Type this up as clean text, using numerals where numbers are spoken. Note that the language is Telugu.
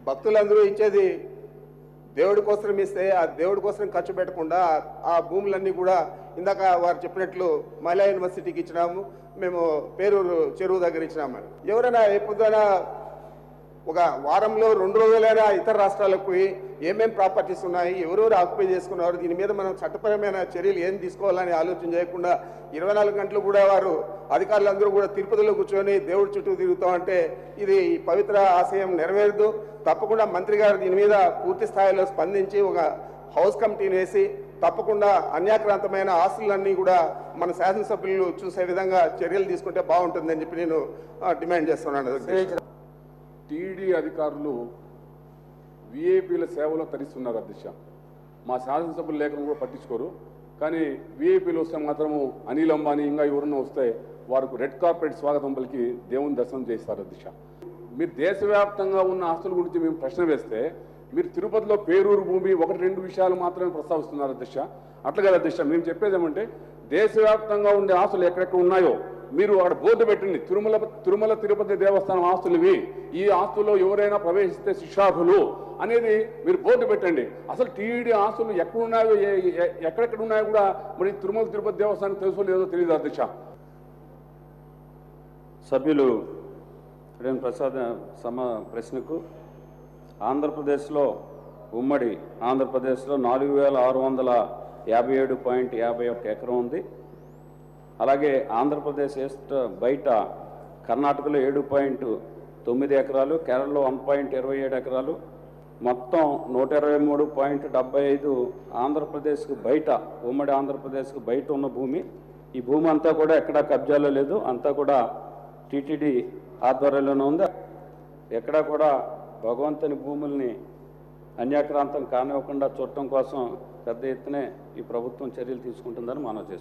భక్తులందరూ ఇచ్చేది దేవుడి కోసం ఇస్తే ఆ దేవుడి కోసం ఖర్చు పెట్టకుండా ఆ భూములన్నీ కూడా ఇందాక వారు చెప్పినట్లు మహిళా యూనివర్సిటీకి ఇచ్చినాము, మేము పేరూరు చెరువు దగ్గర ఇచ్చినాము. ఎవరైనా ఎప్పుడైనా ఒక వారంలో 2 రోజులైనా ఇతర రాష్ట్రాలకు పోయి ఏమేమి ప్రాపర్టీస్ ఉన్నాయి, ఎవరెవరు ఆక్యుపై చేసుకున్నారు, దీని మీద మనం చట్టపరమైన చర్యలు ఏం తీసుకోవాలని ఆలోచన చేయకుండా 24 గంటలు కూడా వారు అధికారులందరూ కూడా తిరుపతిలో కూర్చొని దేవుడి చుట్టూ తిరుగుతూ ఉంటే ఇది పవిత్ర ఆశయం నెరవేరదు. తప్పకుండా మంత్రి గారు దీని మీద పూర్తి స్థాయిలో స్పందించి ఒక హౌస్ కమిటీని వేసి తప్పకుండా అన్యాక్రాంతమైన ఆస్తులన్నీ కూడా మన శాసనసభ్యులు చూసే విధంగా చర్యలు తీసుకుంటే బాగుంటుందని చెప్పి నేను డిమాండ్ చేస్తున్నాను. టీడీ అధికారులు విఐపీల సేవలో తరిస్తున్నారు అధ్యక్ష. మా శాసనసభ్యుల లేఖను కూడా పట్టించుకోరు, కానీ విఐపీలు వస్తే మాత్రము అనిల్ అంబానీ ఇంకా ఎవరన్నా వస్తే వారికి రెడ్ కార్పెట్ స్వాగతం పలికి దేవుని దర్శనం చేస్తారు అధ్యక్ష. మీరు దేశవ్యాప్తంగా ఉన్న ఆస్తుల గురించి మేము ప్రశ్న వేస్తే మీరు తిరుపతిలో పేరూరు భూమి 1-2 విషయాలు మాత్రమే ప్రస్తావిస్తున్నారు అధ్యక్ష. అట్లా కదా అధ్యక్ష, మేము చెప్పేది ఏమంటే దేశవ్యాప్తంగా ఉండే ఆస్తులు ఎక్కడెక్కడ ఉన్నాయో మీరు అక్కడ బోర్డు పెట్టండి, తిరుమల తిరుపతి దేవస్థానం ఆస్తులు ఇవి, ఈ ఆస్తుల్లో ఎవరైనా ప్రవేశిస్తే శిక్షార్హులు అనేది మీరు బోర్డు పెట్టండి. అసలు టీడీ ఆస్తులు ఎక్కడున్నాయో ఎక్కడెక్కడ ఉన్నాయో కూడా మరి తిరుమల తిరుపతి దేవస్థానం తెలుసో లేదో తెలియదు అధ్యక్ష. సభ్యులు ప్రసాద్ ప్రశ్నకు ఆంధ్రప్రదేశ్లో ఉమ్మడి ఆంధ్రప్రదేశ్లో 4657.51 ఎకరం ఉంది. అలాగే ఆంధ్రప్రదేశ్ ఈస్ట్ బయట కర్ణాటకలో 7.9 ఎకరాలు, కేరళలో 1.27 ఎకరాలు, మొత్తం 123.75 ఆంధ్రప్రదేశ్కు బయట, ఉమ్మడి ఆంధ్రప్రదేశ్కు బయట ఉన్న భూమి. ఈ భూమి అంతా కూడా ఎక్కడా కబ్జాలో లేదు, అంతా కూడా టీటీడీ ఆధ్వర్యంలోనే ఉంది. ఎక్కడా కూడా భగవంతుని భూముల్ని అన్యాక్రాంతం కానివ్వకుండా చూడటం కోసం పెద్ద ఎత్తునే ఈ ప్రభుత్వం చర్యలు తీసుకుంటుందని మనం చేస్తాం.